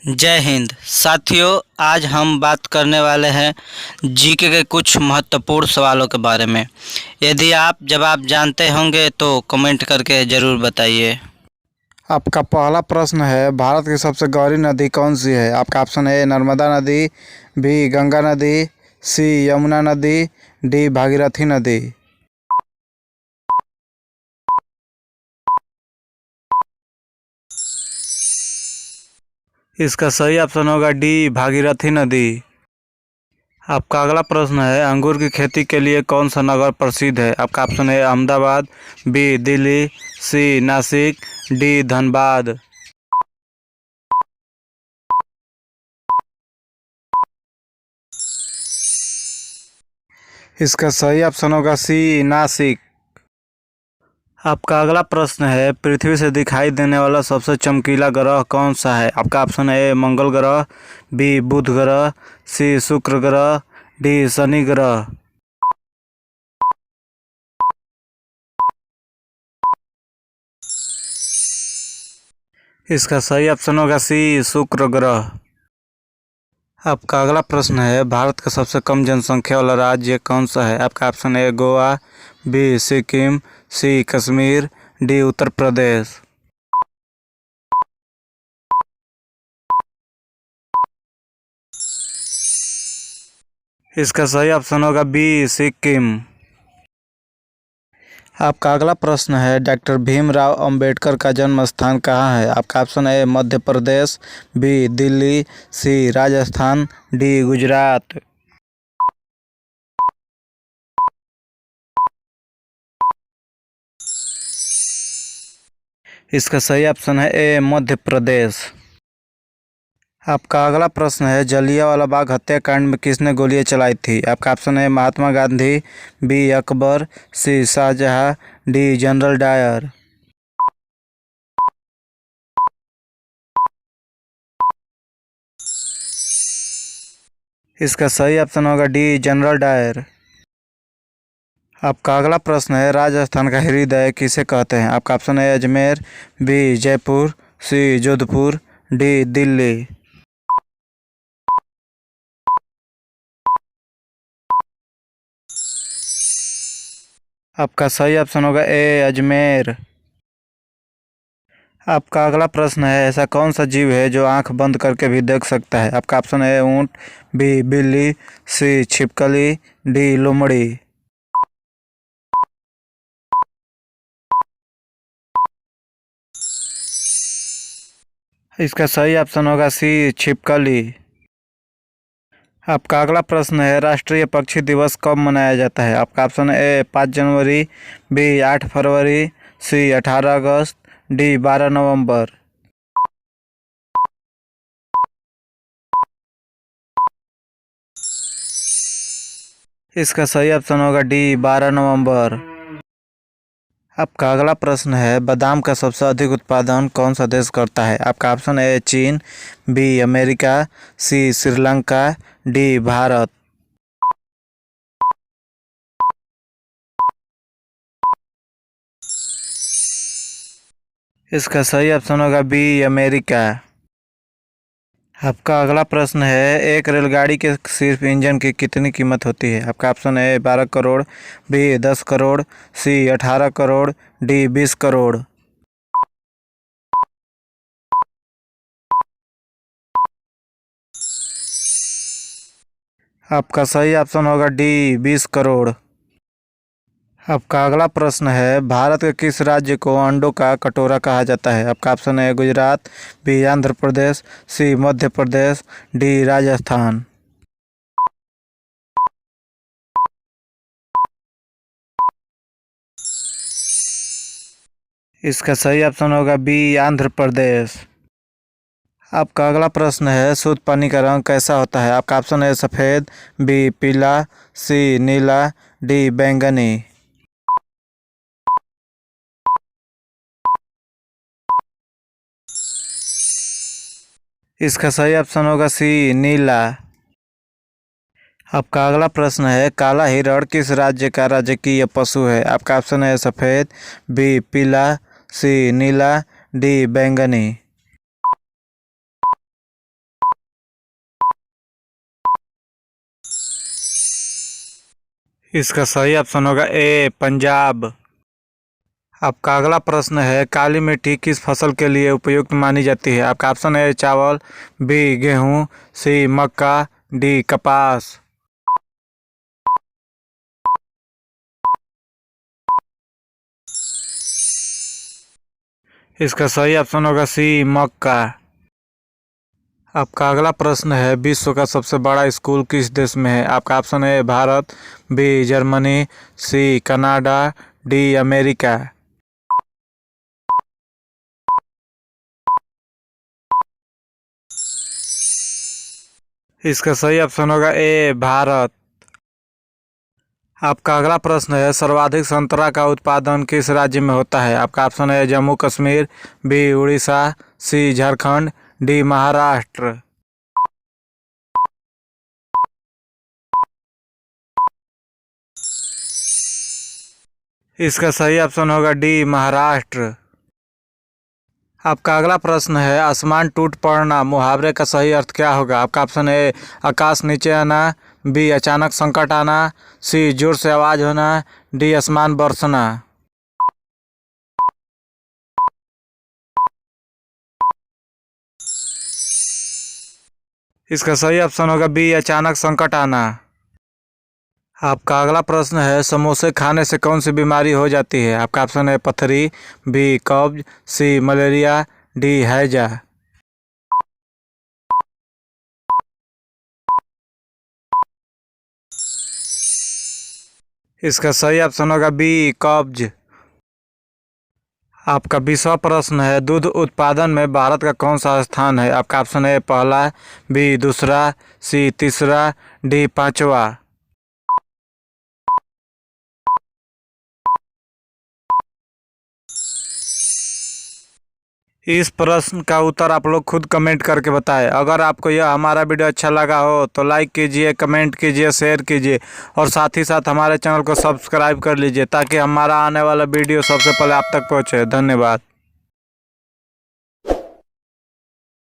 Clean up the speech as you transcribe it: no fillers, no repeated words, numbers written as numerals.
जय हिंद साथियों। आज हम बात करने वाले हैं जीके के कुछ महत्वपूर्ण सवालों के बारे में। यदि आप जवाब जानते होंगे तो कमेंट करके ज़रूर बताइए। आपका पहला प्रश्न है, भारत की सबसे गहरी नदी कौन सी है? आपका ऑप्शन ए नर्मदा नदी, बी गंगा नदी, सी यमुना नदी, डी भागीरथी नदी। इसका सही ऑप्शन होगा डी भागीरथी नदी। आपका अगला प्रश्न है, अंगूर की खेती के लिए कौन सा नगर प्रसिद्ध है? आपका ऑप्शन है अहमदाबाद, बी दिल्ली, सी नासिक, डी धनबाद। इसका सही ऑप्शन होगा सी नासिक। आपका अगला प्रश्न है, पृथ्वी से दिखाई देने वाला सबसे चमकीला ग्रह कौन सा है? आपका ऑप्शन है मंगल ग्रह, बी बुध ग्रह, सी शुक्र ग्रह, डी शनि ग्रह। इसका सही ऑप्शन होगा सी शुक्र ग्रह। आपका अगला प्रश्न है, भारत का सबसे कम जनसंख्या वाला राज्य कौन सा है? आपका ऑप्शन है गोवा, बी सिक्किम, सी कश्मीर, डी उत्तर प्रदेश। इसका सही ऑप्शन होगा बी सिक्किम। आपका अगला प्रश्न है, डॉक्टर भीमराव अंबेडकर का जन्म स्थान कहाँ है? आपका ऑप्शन है मध्य प्रदेश, बी दिल्ली, सी राजस्थान, डी गुजरात। इसका सही ऑप्शन है ए मध्य प्रदेश। आपका अगला प्रश्न है, जलियांवाला बाग हत्याकांड में किसने गोलियां चलाई थी? आपका ऑप्शन है महात्मा गांधी, बी अकबर, सी शाहजहां, डी जनरल डायर। इसका सही ऑप्शन होगा डी जनरल डायर। आपका अगला प्रश्न है, राजस्थान का हृदय किसे कहते हैं? आपका ऑप्शन है अजमेर, बी जयपुर, सी जोधपुर, डी दिल्ली। आपका सही ऑप्शन होगा ए अजमेर। आपका अगला प्रश्न है, ऐसा कौन सा जीव है जो आंख बंद करके भी देख सकता है? आपका ऑप्शन है ऊंट, बी बिल्ली, सी छिपकली, डी लोमड़ी। इसका सही ऑप्शन होगा सी छिपकली। आपका अगला प्रश्न है, राष्ट्रीय पक्षी दिवस कब मनाया जाता है? आपका ऑप्शन है ए 5 जनवरी, बी 8 फरवरी, सी 18 अगस्त, डी 12 नवंबर। इसका सही ऑप्शन होगा डी 12 नवंबर। आपका अगला प्रश्न है, बादाम का सबसे अधिक उत्पादन कौन सा देश करता है? आपका ऑप्शन है चीन, बी अमेरिका, सी श्रीलंका, डी भारत। इसका सही ऑप्शन होगा बी अमेरिका। आपका अगला प्रश्न है, एक रेलगाड़ी के सिर्फ इंजन की कितनी कीमत होती है? आपका ऑप्शन है 12 करोड़, बी 10 करोड़, सी 18 करोड़, डी 20 करोड़। आपका सही ऑप्शन होगा डी 20 करोड़। आपका अगला प्रश्न है, भारत के किस राज्य को अंडों का कटोरा कहा जाता है? आपका ऑप्शन है गुजरात, बी आंध्र प्रदेश, सी मध्य प्रदेश, डी राजस्थान। इसका सही ऑप्शन होगा बी आंध्र प्रदेश। आपका अगला प्रश्न है, शुद्ध पानी का रंग कैसा होता है? आपका ऑप्शन है सफ़ेद, बी पीला, सी नीला, डी बैंगनी। इसका सही ऑप्शन होगा सी नीला। आपका अगला प्रश्न है, काला हिरण किस राज्य का राजकीय पशु है? आपका ऑप्शन है सफ़ेद, बी पीला, सी नीला, डी बैंगनी। इसका सही ऑप्शन होगा ए पंजाब। आपका अगला प्रश्न है, काली मिट्टी किस फसल के लिए उपयुक्त मानी जाती है? आपका ऑप्शन है चावल, बी गेहूँ, सी मक्का, डी कपास। इसका सही ऑप्शन होगा सी मक्का। आपका अगला प्रश्न है, विश्व का सबसे बड़ा स्कूल किस देश में है? आपका ऑप्शन है Bharat, B Germany, C Canada, D America. इसका सही ऑप्शन होगा ए भारत। आपका अगला प्रश्न है, सर्वाधिक संतरा का उत्पादन किस राज्य में होता है? आपका ऑप्शन है जम्मू कश्मीर, बी उड़ीसा, सी झारखंड, डी महाराष्ट्र। इसका सही ऑप्शन होगा डी महाराष्ट्र। आपका अगला प्रश्न है, आसमान टूट पड़ना मुहावरे का सही अर्थ क्या होगा? आपका ऑप्शन है आकाश नीचे आना, बी अचानक संकट आना, सी जोर से आवाज होना, डी आसमान बरसना। इसका सही ऑप्शन होगा बी अचानक संकट आना। आपका अगला प्रश्न है, समोसे खाने से कौन सी बीमारी हो जाती है? आपका ऑप्शन है पथरी, बी कब्ज, सी मलेरिया, डी हैजा। इसका सही ऑप्शन होगा बी कब्ज। आपका 20वां प्रश्न है, दूध उत्पादन में भारत का कौन सा स्थान है? आपका ऑप्शन है पहला, बी दूसरा, सी तीसरा, डी पांचवा। इस प्रश्न का उत्तर आप लोग खुद कमेंट करके बताएं। अगर आपको यह हमारा वीडियो अच्छा लगा हो तो लाइक कीजिए, कमेंट कीजिए, शेयर कीजिए और साथ ही साथ हमारे चैनल को सब्सक्राइब कर लीजिए ताकि हमारा आने वाला वीडियो सबसे पहले आप तक पहुंचे। धन्यवाद।